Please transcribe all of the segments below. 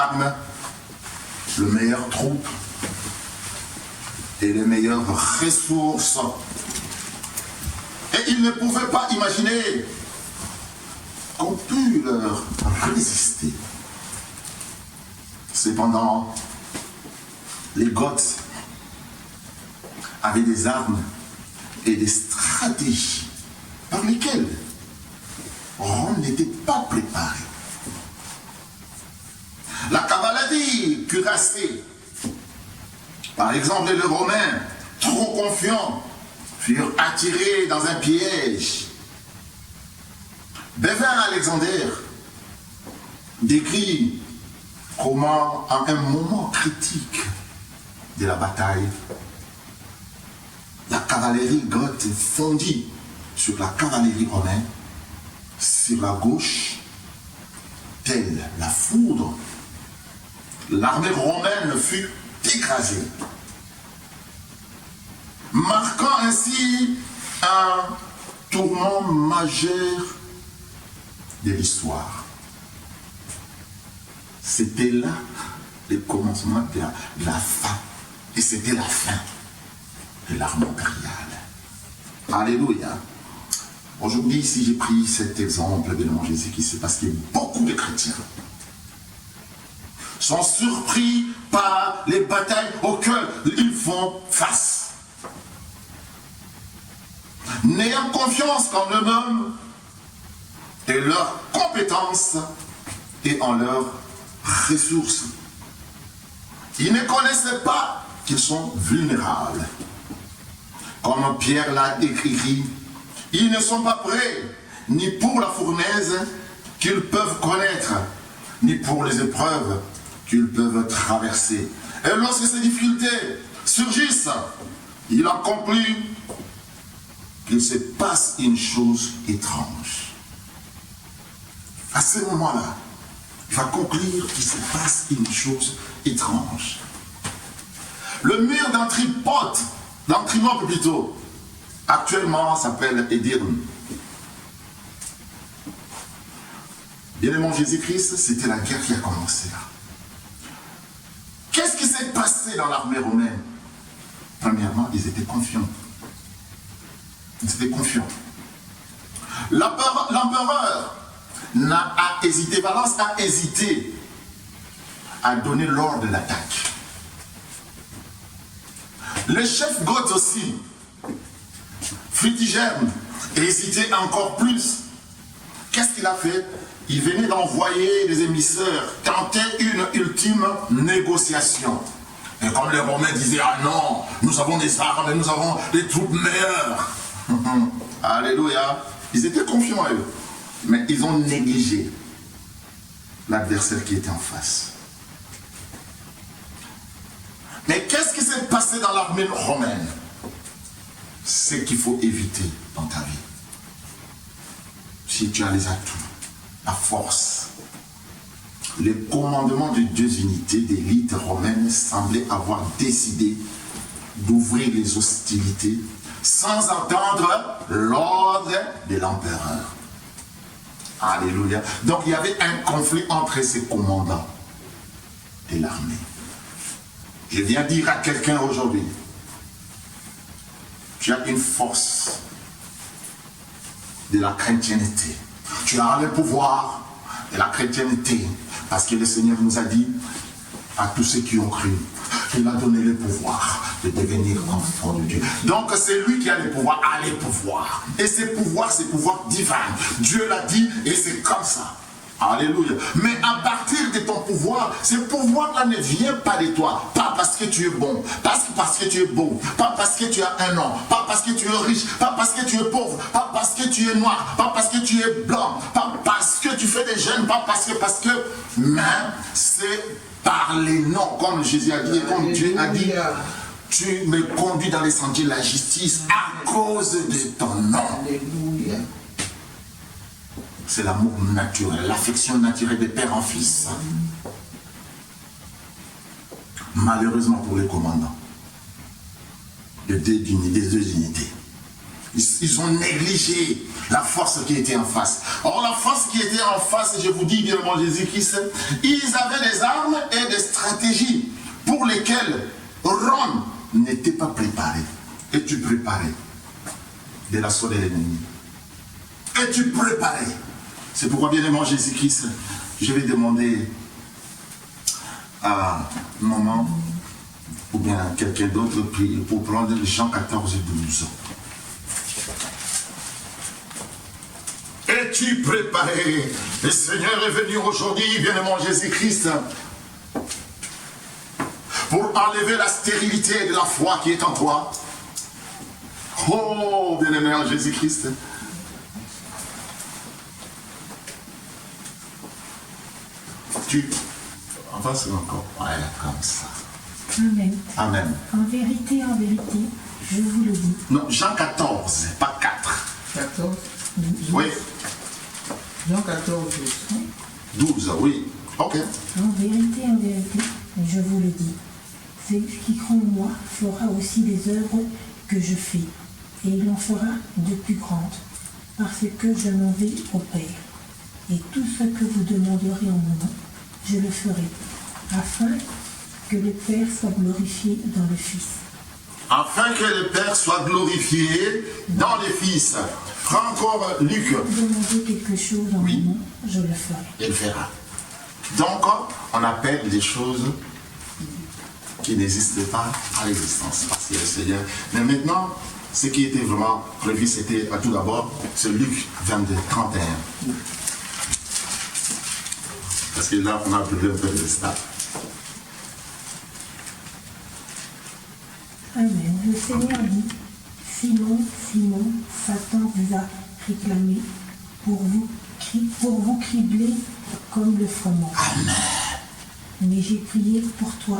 armes, le meilleur troupe et les meilleures ressources. Et ils ne pouvaient pas imaginer qu'on pût leur résister. Cependant, les Goths avaient des armes et des stratégies par lesquelles Rome n'était pas préparé. La cavalerie cuirassée, par exemple, les Romains, trop confiants, furent attirés dans un piège. Bévin Alexander décrit comment, à un moment critique de la bataille, la cavalerie gothe fondit sur la cavalerie romaine, sur la gauche, telle la foudre. L'armée romaine fut écrasée, marquant ainsi un tournant majeur de l'histoire. C'était là le commencement de la fin, et c'était la fin de l'armée impériale. Alléluia. Aujourd'hui, si j'ai pris cet exemple de mon Jésus, qui c'est parce que beaucoup de chrétiens sont surpris par les batailles auxquelles ils font face. N'ayant confiance en eux-mêmes et leurs compétences et en leurs ressources. Ils ne connaissaient pas qu'ils sont vulnérables. Comme Pierre l'a écrit, ils ne sont pas prêts ni pour la fournaise qu'ils peuvent connaître, ni pour les épreuves qu'ils peuvent traverser. Et lorsque ces difficultés surgissent, il a conclu qu'il se passe une chose étrange. À ce moment-là, il va conclure qu'il se passe une chose étrange. Le mur d'Antrimope plutôt, actuellement s'appelle Édirne. Bien-aimé Jésus-Christ, c'était la guerre qui a commencé là. Qu'est-ce qui s'est passé dans l'armée romaine? Premièrement, ils étaient confiants. Ils étaient confiants. L'empereur n'a pas hésité, Valens a hésité à donner l'ordre de l'attaque. Le chef goth aussi, Fritigerne, hésitait encore plus. Qu'est-ce qu'il a fait? Il venait d'envoyer des émissaires, tenter une ultime négociation. Et comme les Romains disaient, ah non, nous avons des armes, nous avons des troupes meilleures. Alléluia. Ils étaient confiants eux, mais ils ont négligé l'adversaire qui était en face. Mais qu'est-ce qui s'est passé dans l'armée romaine? C'est ce qu'il faut éviter dans ta vie. Si tu as les atouts, la force, le commandement de 2 unités d'élite romaine semblait avoir décidé d'ouvrir les hostilités sans attendre l'ordre de l'empereur. Alléluia. Donc il y avait un conflit entre ces commandants de l'armée. Je viens dire à quelqu'un aujourd'hui, tu as une force de la chrétienté. Tu as le pouvoir de la chrétienté. Parce que le Seigneur nous a dit à tous ceux qui ont cru, il a donné le pouvoir de devenir enfant de Dieu. Donc c'est lui qui a le pouvoir, a le pouvoir. Et ce pouvoir, c'est pouvoir divin. Dieu l'a dit et c'est comme ça. Alléluia. Mais à partir de ton pouvoir, ce pouvoir-là ne vient pas de toi. Pas parce que tu es bon, pas parce que tu es beau, pas parce que tu as un nom, pas parce que tu es riche, pas parce que tu es pauvre, pas parce que tu es noir, pas parce que tu es blanc, pas parce que tu fais des jeûnes, pas parce que, mais c'est par les noms, comme Jésus a dit, et comme Dieu a dit. Tu me conduis dans les sentiers de la justice à cause de ton nom. Alléluia. C'est l'amour naturel, l'affection naturelle de père en fils. Malheureusement pour les commandants des deux unités, ils ont négligé la force qui était en face. Or, la force qui était en face, je vous dis bien mon Jésus-Christ, ils avaient des armes et des stratégies pour lesquelles Rome n'était pas préparé. Es-tu préparé de l'assaut de l'ennemi? Es-tu préparé? C'est pourquoi, bien-aimé Jésus-Christ, je vais demander à maman ou bien quelqu'un d'autre pour prendre Jean 14 et 12. Es-tu préparé? Le Seigneur est venu aujourd'hui, bien-aimé Jésus-Christ, pour enlever la stérilité de la foi qui est en toi. Oh, bien-aimé en Jésus-Christ. Tu avances encore. Voilà, comme ça. Amen. Amen. En vérité, je vous le dis. Non, Jean 14, pas 4. 14. Oui. Jean 14, 12, oui. Ok. En vérité, je vous le dis. Celui qui croit en moi fera aussi les œuvres que je fais, et il en fera de plus grandes, parce que je m'en vais au Père. Et tout ce que vous demanderez en mon nom, je le ferai, afin que le Père soit glorifié dans le Fils. Afin que le Père soit glorifié dans le Fils. Prends encore Luc. Demandez quelque chose en mon nom, je le ferai. Il le fera. Donc, on appelle des choses qui n'existent pas à l'existence. Parce que le Seigneur. Mais maintenant, ce qui était vraiment prévu, c'était tout d'abord, c'est Luc 22, 31. Parce que là, on a plus un peu de stade. Amen. Le Seigneur dit, Simon, Simon, Satan vous a réclamé pour vous cribler comme le froment. Amen. Mais j'ai prié pour toi,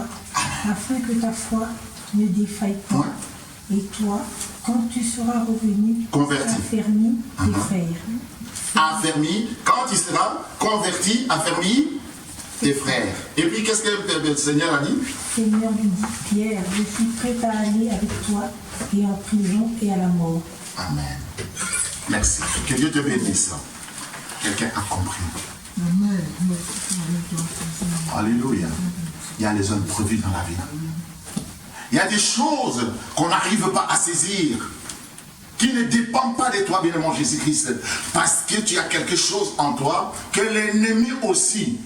afin que ta foi ne défaille pas. Ouais. Et toi, quand tu seras revenu, Converti. affermis tes frères. Affermi, quand il sera converti, affermi tes frères. Et puis, qu'est-ce que le Seigneur a dit? Le Seigneur lui dit, Pierre, je suis prêt à aller avec toi et en prison et à la mort. Amen. Merci. Que Dieu te bénisse. Quelqu'un a compris. Amen. Alléluia. Il y a les hommes prévus dans la vie. Il y a des choses qu'on n'arrive pas à saisir, qui ne dépendent pas de toi, bien-aimé Jésus-Christ, parce que tu as quelque chose en toi que l'ennemi aussi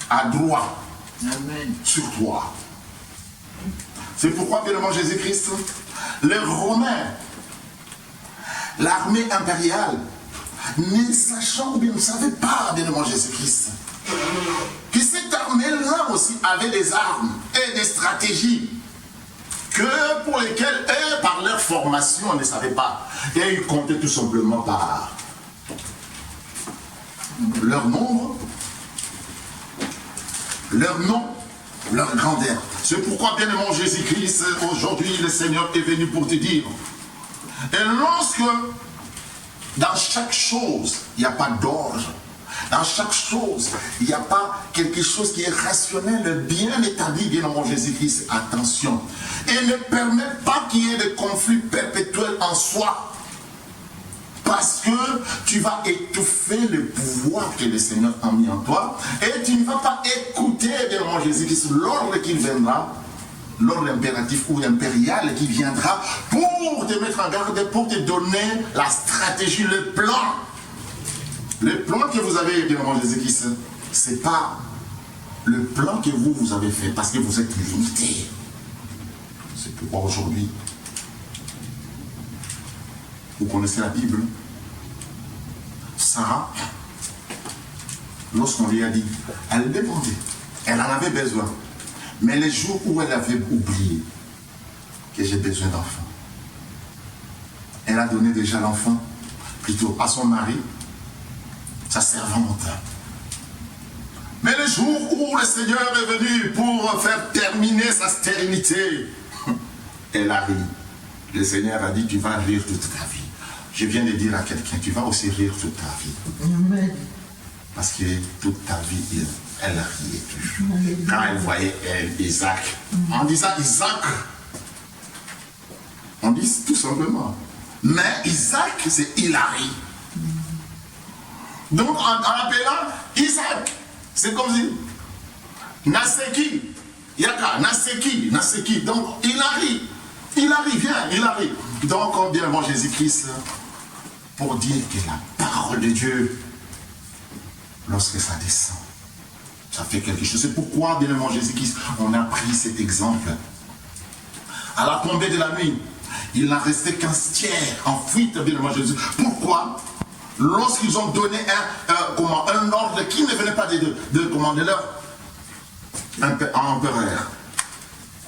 a droit Amen. sur toi. C'est pourquoi, bien-aimé Jésus-Christ, les Romains, l'armée impériale, ne sachant ou bien ne savaient pas, bien-aimé Jésus-Christ, que cette armée-là aussi avait des armes et des stratégies pour lesquelles, eux, par leur formation, on ne savait pas. Et ils comptaient tout simplement par leur nombre, leur nom, leur grandeur. C'est pourquoi, bien-aimé Jésus-Christ, aujourd'hui, le Seigneur est venu pour te dire. Et lorsque, dans chaque chose, il n'y a pas d'ordre, dans chaque chose, il n'y a pas quelque chose qui est rationnel, bien établi, bien aimé Jésus-Christ. Attention. Et ne permet pas qu'il y ait de conflits perpétuels en soi. Parce que tu vas étouffer le pouvoir que le Seigneur a mis en toi. Et tu ne vas pas écouter, bien aimé Jésus-Christ, l'ordre qui viendra, l'ordre impératif ou impérial qui viendra pour te mettre en garde, pour te donner la stratégie, le plan. Le plan que vous avez, bien aimé Jésus-Christ, ce n'est pas le plan que vous avez fait parce que vous êtes limité. C'est pourquoi aujourd'hui, vous connaissez la Bible. Sarah, lorsqu'on lui a dit, elle demandait, elle en avait besoin. Mais les jours où elle avait oublié que j'ai besoin d'enfants, elle a donné déjà l'enfant plutôt à son mari, sa servante. Mais le jour où le Seigneur est venu pour faire terminer sa stérilité, elle a ri. Le Seigneur a dit, tu vas rire toute ta vie. Je viens de dire à quelqu'un, tu vas aussi rire toute ta vie. Amen. Parce que toute ta vie, elle riait toujours. Quand elle voyait Isaac, en disant Isaac, on dit tout simplement. Mais Isaac, c'est Hilary. Donc en appelant Isaac, c'est comme si Naseki, Yaka, Naseki. Donc il arrive, il arrive. Donc bien avant Jésus-Christ, pour dire que la parole de Dieu, lorsque ça descend, ça fait quelque chose. C'est pourquoi, bien avant Jésus-Christ, on a pris cet exemple. À la tombée de la nuit, il n'en restait qu'un tiers en fuite, bien avant Jésus. Pourquoi? Lorsqu'ils ont donné un ordre qui ne venait pas de leur empereur,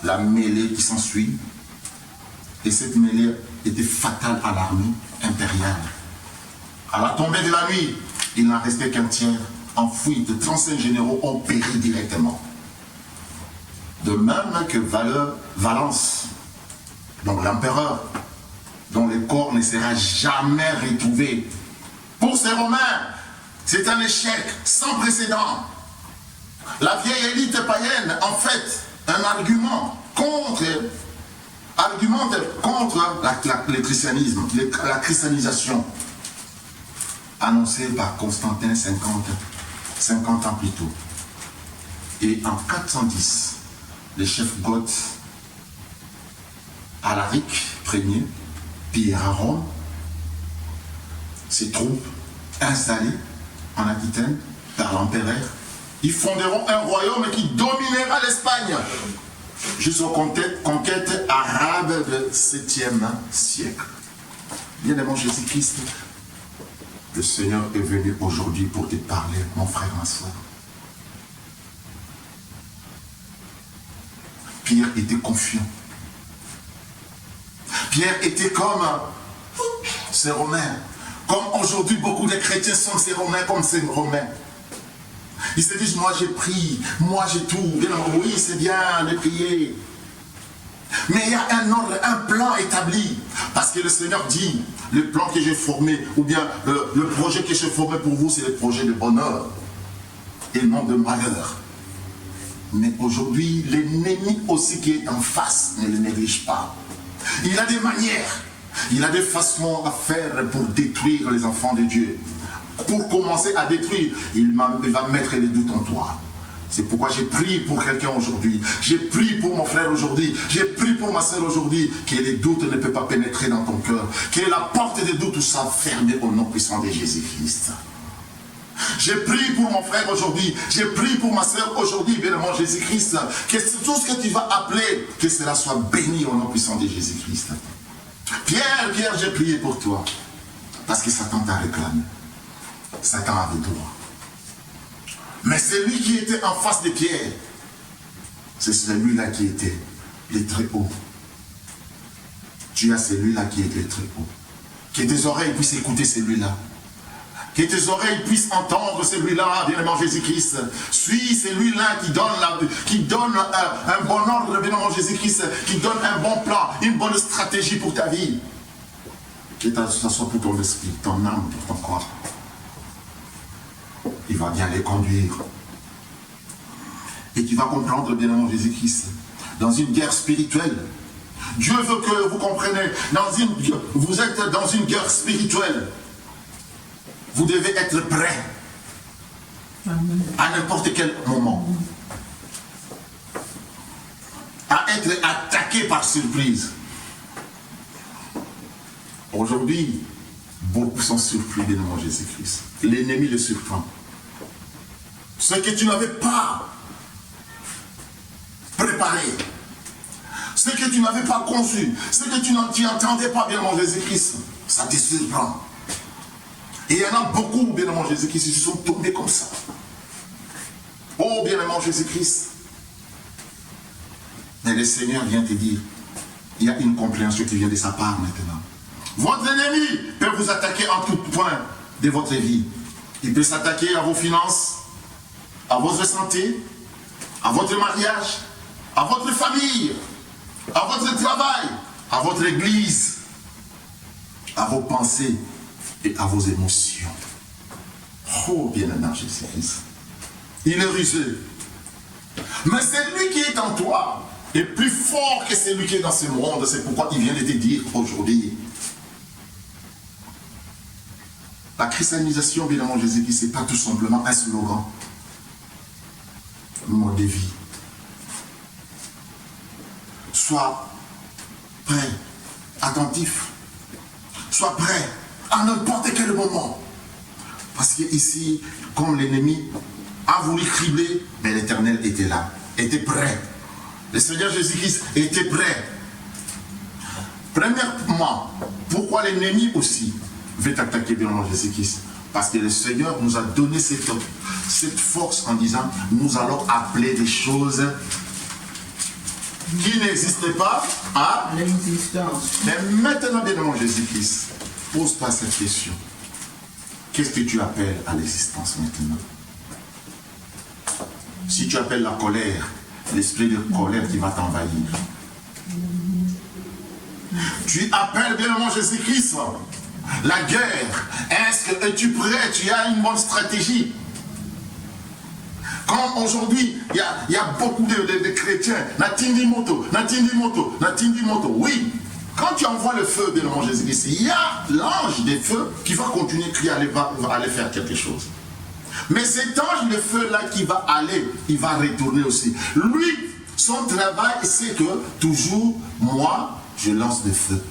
la mêlée qui s'ensuit, et cette mêlée était fatale à l'armée impériale. À la tombée de la nuit, il n'en restait qu'un tiers en fuite. 35 généraux ont péri directement. De même que Valence, donc l'empereur, dont le corps ne sera jamais retrouvé. Pour ces Romains, c'est un échec sans précédent. La vieille élite païenne, en fait, un argument contre le christianisme, la christianisation, annoncée par Constantin 50 ans plus tôt. Et en 410, le chef goth Alaric Ier, Pierre à Rome, ses troupes installées en Aquitaine par l'empereur, ils fonderont un royaume qui dominera l'Espagne jusqu'aux conquêtes arabes du 7e siècle. Bien-aimé Jésus-Christ, le Seigneur est venu aujourd'hui pour te parler, mon frère, ma soeur. Pierre était confiant. Pierre était comme ces Romains. Comme aujourd'hui, beaucoup de chrétiens sont ces Romains comme ces Romains. Ils se disent, moi j'ai pris, moi j'ai tout. Oui, c'est bien de prier. Mais il y a un ordre, un plan établi. Parce que le Seigneur dit, le plan que j'ai formé, ou bien le projet que j'ai formé pour vous, c'est le projet de bonheur et non de malheur. Mais aujourd'hui, l'ennemi aussi qui est en face ne le néglige pas. Il a des manières, il a des façons à faire pour détruire les enfants de Dieu. Pour commencer à détruire, il va mettre les doutes en toi. C'est pourquoi j'ai prié pour quelqu'un aujourd'hui. J'ai prié pour mon frère aujourd'hui. J'ai prié pour ma soeur aujourd'hui. Que les doutes ne peuvent pas pénétrer dans ton cœur. Que la porte des doutes soit fermée au nom puissant de Jésus-Christ. J'ai prié pour mon frère aujourd'hui. J'ai prié pour ma soeur aujourd'hui, bien-aimé Jésus-Christ. Que tout ce que tu vas appeler, que cela soit béni au nom puissant de Jésus-Christ. Pierre, j'ai prié pour toi. Parce que Satan t'a réclamé. Satan avait droit. Mais celui qui était en face de Pierre, c'est celui-là qui était le très haut. Tu as celui-là qui est le très haut. Que tes oreilles puissent écouter celui-là. Que tes oreilles puissent entendre celui-là, bien-aimé Jésus-Christ. Suis celui-là qui donne un bon ordre, bien-aimé Jésus-Christ, qui donne un bon plan, une bonne stratégie pour ta vie. Que ce soit pour ton esprit, ton âme, pour ton corps. Il va bien les conduire. Et tu vas comprendre, bien-aimé Jésus-Christ, dans une guerre spirituelle. Dieu veut que vous compreniez, vous êtes dans une guerre spirituelle. Vous devez être prêt à n'importe quel moment. À être attaqué par surprise. Aujourd'hui, beaucoup sont surpris de mon Jésus-Christ. L'ennemi le surprend. Ce que tu n'avais pas préparé, ce que tu n'avais pas conçu, ce que tu n'entendais pas, bien mon Jésus-Christ, ça te surprend. Et il y en a beaucoup, bien mon Jésus-Christ, qui se sont tombés comme ça. Oh, bien mon Jésus-Christ. Mais le Seigneur vient te dire, il y a une compréhension qui vient de sa part maintenant. Votre ennemi peut vous attaquer en tout point de votre vie. Il peut s'attaquer à vos finances, à votre santé, à votre mariage, à votre famille, à votre travail, à votre église, à vos pensées et à vos émotions. Oh, bien-aimé Jésus-Christ. Il est rusé. Mais celui qui est en toi est plus fort que celui qui est dans ce monde. C'est pourquoi il vient de te dire aujourd'hui. La christianisation, bien évidemment, Jésus-Christ, ce n'est pas tout simplement un slogan, un mode de vie. Sois prêt, attentif, sois prêt à n'importe quel moment. Parce que ici, comme l'ennemi a voulu cribler, mais l'Éternel était là, était prêt. Le Seigneur Jésus-Christ était prêt. Premièrement, pourquoi l'ennemi aussi veut attaquer bien Jésus-Christ? Parce que le Seigneur nous a donné cette force en disant, nous allons appeler des choses qui n'existaient pas à l'existence. Mais maintenant, bien aimé Jésus-Christ, pose-toi cette question. Qu'est-ce que tu appelles à l'existence maintenant? Si tu appelles la colère, l'esprit de colère qui va t'envahir. Tu appelles bien aimé Jésus-Christ la guerre. Es-tu prêt? Tu as une bonne stratégie. Quand aujourd'hui, il y a beaucoup de chrétiens, Natindi Moto, oui. Quand tu envoies le feu, bien aimé Jésus-Christ, il y a l'ange des feux qui va continuer de crier, va aller faire quelque chose. Mais cet ange de feu-là qui va aller, il va retourner aussi. Lui, son travail, c'est que toujours, moi, je lance le feu.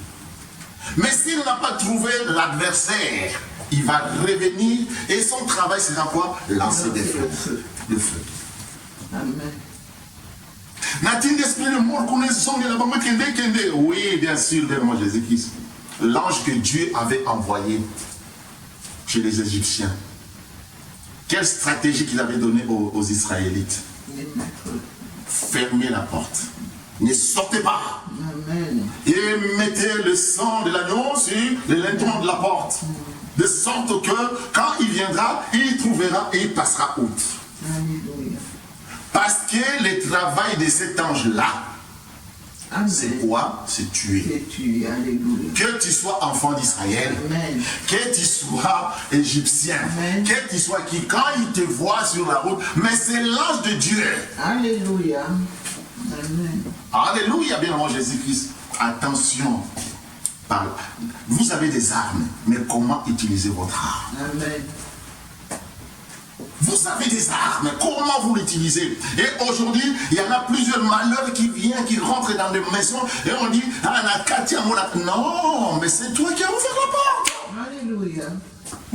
Mais s'il n'a pas trouvé l'adversaire, il va revenir et son travail sera quoi? Lancer des feux. Le feu. Amen. N'a-t-il d'esprit de mort qu'on est son de la bande kende? Oui, bien sûr, bien moi Jésus-Christ. L'ange que Dieu avait envoyé chez les Égyptiens. Quelle stratégie qu'il avait donnée aux Israélites? Fermez la porte. Ne sortez pas. Amen. Et mettez le sang de l'agneau sur le linteau de la porte. De sorte que quand il viendra, il trouvera et il passera outre. Alléluia. Parce que le travail de cet ange-là, c'est quoi? C'est tuer. C'est tuer. Alléluia. Que tu sois enfant d'Israël, Amen. que tu sois égyptien, Amen. que tu sois qui, quand il te voit sur la route, mais c'est l'ange de Dieu. Alléluia. Amen. Alléluia, bien avant Jésus-Christ. Attention. Vous avez des armes, mais comment utiliser votre arme? Amen. Vous avez des armes, comment vous l'utilisez? Et aujourd'hui, il y en a plusieurs malheurs qui viennent, qui rentrent dans des maisons, et on dit, ah, non, mais c'est toi qui as ouvert la porte. Alléluia.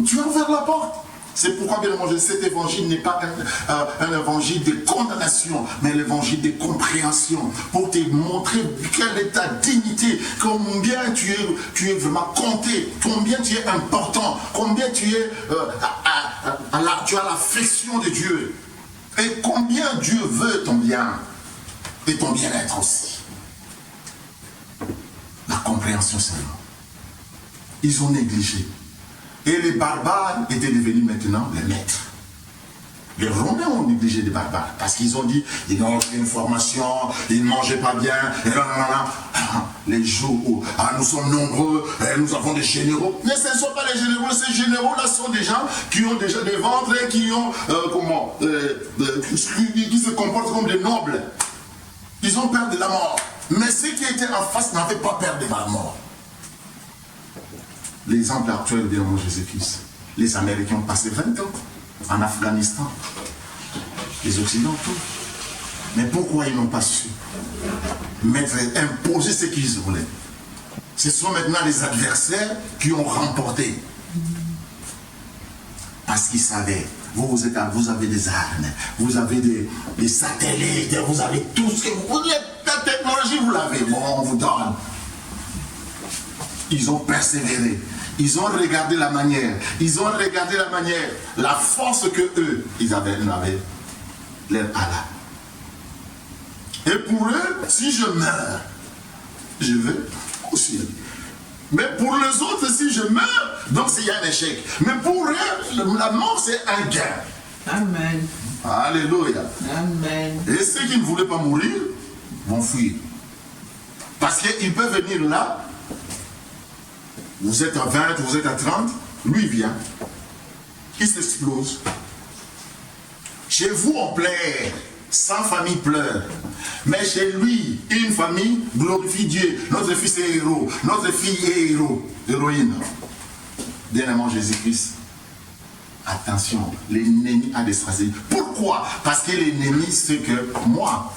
Tu as ouvert la porte. C'est pourquoi, bien entendu, cet évangile n'est pas un évangile de condamnation, mais l'évangile de compréhension, pour te montrer quelle est ta dignité, combien tu es vraiment compté, combien tu es important, combien tu es, tu as l'affection de Dieu, et combien Dieu veut ton bien, et ton bien-être aussi. La compréhension seulement. Ils ont négligé. Et les barbares étaient devenus maintenant les maîtres. Les Romains ont négligé les barbares parce qu'ils ont dit, ils n'ont aucune formation, ils ne mangeaient pas bien, et les jours où nous sommes nombreux, nous avons des généraux. Mais ce ne sont pas les généraux, ces généraux-là sont des gens qui ont déjà des ventres et qui ont, qui se comportent comme des nobles. Ils ont peur de la mort. Mais ceux qui étaient en face n'avaient pas peur de la mort. L'exemple actuel de Jésus-Christ. Les Américains ont passé 20 ans en Afghanistan. Les Occidentaux. Mais pourquoi ils n'ont pas su imposer ce qu'ils voulaient? Ce sont maintenant les adversaires qui ont remporté. Parce qu'ils savaient, vous avez des armes, vous avez des satellites, vous avez tout ce que vous voulez. La technologie, vous l'avez. Bon, on vous donne. Ils ont persévéré. Ils ont regardé la manière. La force que eux, ils avaient leur Allah. Et pour eux, si je meurs, je vais au ciel. Mais pour les autres, si je meurs, donc il y a un échec. Mais pour eux, la mort, c'est un gain. Amen. Alléluia. Amen. Et ceux qui ne voulaient pas mourir vont fuir. Parce qu'ils peuvent venir là. Vous êtes à 20, vous êtes à 30, lui vient, il s'explose. Chez vous, on plaît, 100 familles pleurent. Mais chez lui, une famille glorifie Dieu. Notre fils est héros, notre fille est héros, héroïne. Bien-aimé Jésus-Christ, attention, l'ennemi a des stratégies. Pourquoi? Parce que l'ennemi sait que moi,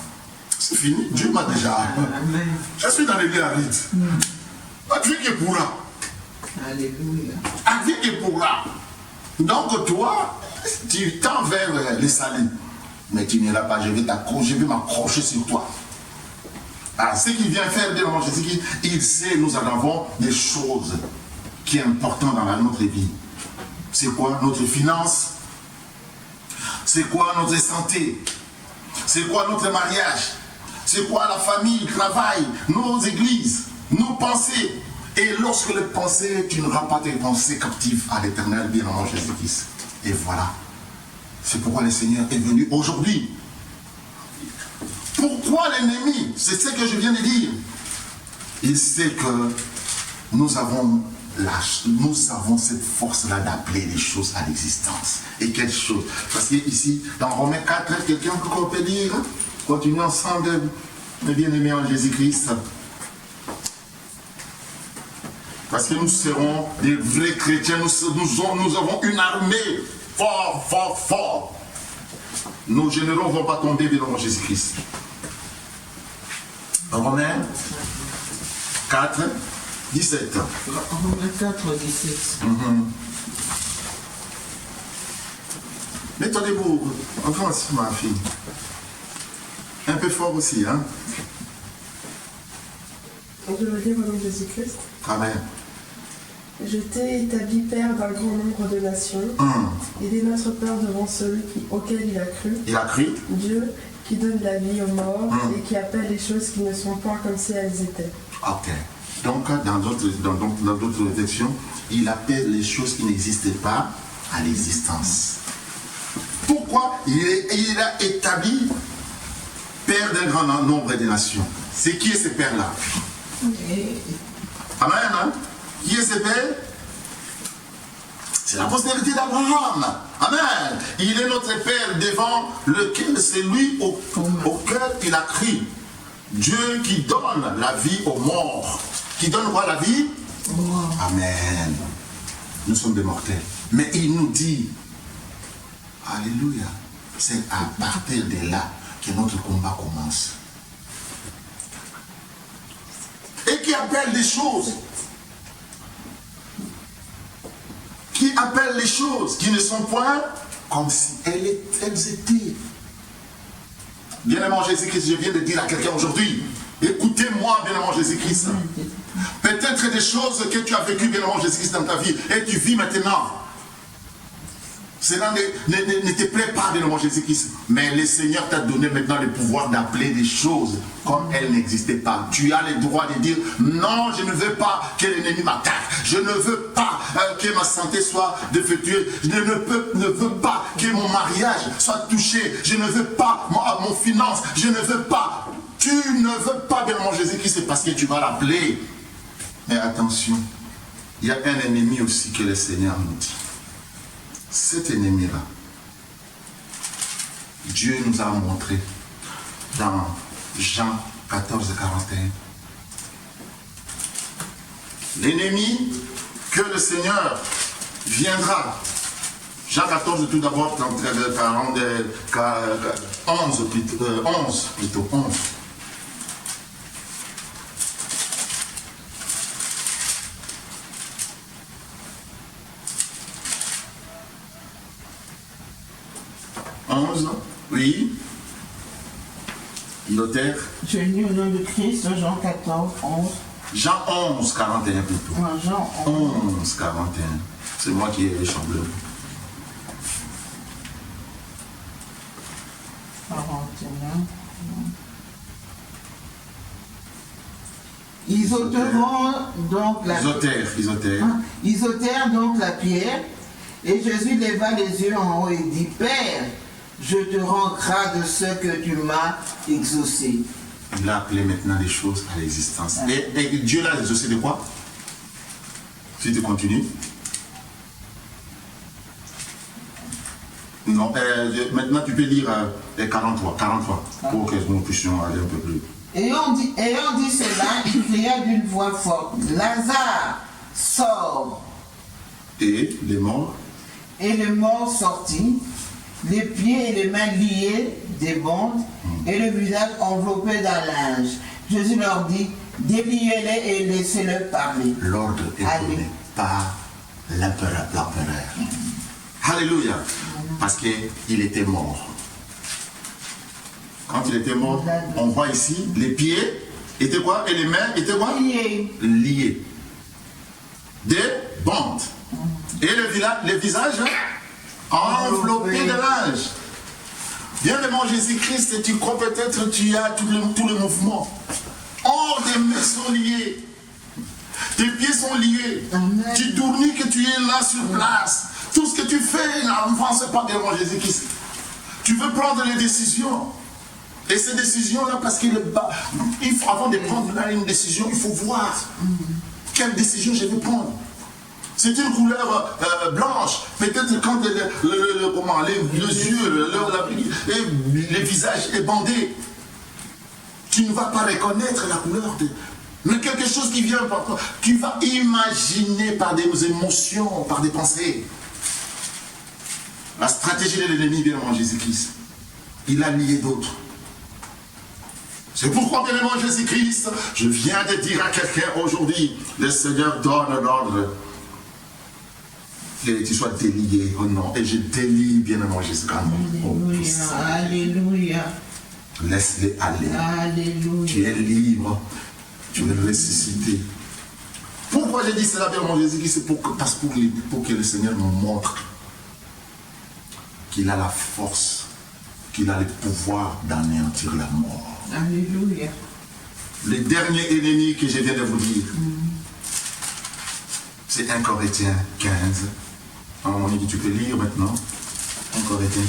c'est fini, Dieu m'a déjà. Amen. Je suis dans les lieux arides. Advienne que pourra. Alléluia. Advienne que pourra. Donc toi, tu tends vers les salis. Mais tu n'iras pas, je vais m'accrocher sur toi. Ah, ce qu'il vient faire de Jésus, il sait, nous en avons des choses qui sont importantes dans notre vie. C'est quoi notre finance? C'est quoi notre santé? C'est quoi notre mariage? C'est quoi la famille, le travail, nos églises, nos pensées? Et lorsque les pensées, tu ne rends pas tes pensées captives à l'éternel, bien en Jésus-Christ. Et voilà. C'est pourquoi le Seigneur est venu aujourd'hui. Pourquoi l'ennemi? C'est ce que je viens de dire. Il sait que nous avons cette force-là d'appeler les choses à l'existence. Et quelle chose? Parce que ici, dans Romains 4, quelqu'un peut dire, continuez ensemble, mes bien-aimés en Jésus-Christ. Parce que nous serons des vrais chrétiens, nous avons une armée fort, fort, fort. Nos généraux ne vont pas tomber devant Jésus-Christ. Romains 4, 17. Romains 4, 17. Mets-toi debout, avance ma fille. Un peu fort aussi, hein? Je veux dire au nom de Jésus-Christ. Amen. Je t'ai établi père d'un grand nombre de nations, et dès notre peur devant celui auquel il a cru. Il a cru. Dieu qui donne la vie aux morts et qui appelle les choses qui ne sont point comme si elles étaient. Ok. Donc, dans d'autres versions, il appelle les choses qui n'existaient pas à l'existence. Pourquoi? Il a établi père d'un grand nombre de nations. C'est qui est ce père-là? Amen, hein? Qui est ce père? C'est la postérité d'Abraham. Amen. Il est notre père devant lequel c'est lui auquel il a cru. Dieu qui donne la vie aux morts. Qui donne quoi, la vie? Amen. Nous sommes des mortels. Mais il nous dit, alléluia, c'est à partir de là que notre combat commence. Et qui appelle des choses. Qui appelle les choses qui ne sont point comme si elles étaient. Bien-aimé Jésus-Christ, je viens de dire à quelqu'un aujourd'hui, écoutez-moi, bien-aimé Jésus-Christ. Peut-être des choses que tu as vécues, bien-aimé Jésus-Christ, dans ta vie, et tu vis maintenant. Cela ne te plaît pas, bien-aimé Jésus-Christ. Mais le Seigneur t'a donné maintenant le pouvoir d'appeler des choses comme elles n'existaient pas. Tu as le droit de dire, non, je ne veux pas que l'ennemi m'attaque. Je ne veux pas que ma santé soit défectueuse. Je ne veux pas que mon mariage soit touché. Je ne veux pas mon finance. Je ne veux pas. Tu ne veux pas, bien-aimé Jésus-Christ, c'est parce que tu vas l'appeler. Mais attention, il y a un ennemi aussi que le Seigneur nous dit. Cet ennemi-là, Dieu nous a montré dans Jean 14, 41. L'ennemi que le Seigneur viendra. Jean 14, tout d'abord, 11 plutôt. Oui. Notaire. Je lis au nom de Christ, Jean 14, 11. Jean 11, 41 plutôt. Jean 11, 41. C'est moi qui ai chamblé. 41. Ils ôteront donc la Ils ôtèrent donc la pierre, et Jésus leva les yeux en haut et dit, Père, je te rends grâce de ce que tu m'as exaucé. Il a appelé maintenant les choses à l'existence. Et Dieu l'a exaucé de quoi? Si tu continues. Non, maintenant tu peux lire 43, pour que nous puissions aller un peu plus. Ayant dit cela, il cria d'une voix forte, Lazare, sors. Et les morts? Et le mort sortit, les pieds et les mains liés des bandes, et le visage enveloppé d'un linge. Jésus leur dit, déliez-les et laissez-le parler. L'ordre est donné par l'empereur. Alléluia. Parce qu'il était mort. Quand il était mort, on voit ici, les pieds étaient quoi? Et les mains étaient quoi? Liés. Des bandes. Et le visage enveloppé de linge. Bien-aimé Jésus-Christ, tu crois peut-être tu as tout le mouvement. Or, tes mains sont liées. Tes pieds sont liés. Amen. Tu tournes que tu es là sur place. Tout ce que tu fais n'avance pas devant Jésus-Christ. Tu veux prendre les décisions. Et ces décisions-là, parce avant de prendre une décision, il faut voir quelle décision je vais prendre. C'est une couleur blanche. Peut-être quand les yeux, le visage est bandé, tu ne vas pas reconnaître la couleur. Mais quelque chose qui vient par toi, tu vas imaginer par des émotions, par des pensées. La stratégie de l'ennemi vient en Jésus-Christ. Il a lié d'autres. C'est pourquoi, bien aimé Jésus-Christ, je viens de dire à quelqu'un aujourd'hui, le Seigneur donne l'ordre. Que tu sois délié au nom. Et je délie, bien aimé Jésus-Christ. Alléluia. Laisse-les aller. Alléluia. Tu es libre. Tu es ressuscité. Pourquoi j'ai dit cela, bien aimé Jésus-Christ? C'est pour que le Seigneur nous montre qu'il a la force, qu'il a le pouvoir d'anéantir la mort. Alléluia. Le dernier ennemi que je viens de vous dire, c'est 1 Corinthiens 15. Tu peux lire maintenant. 1 Corinthiens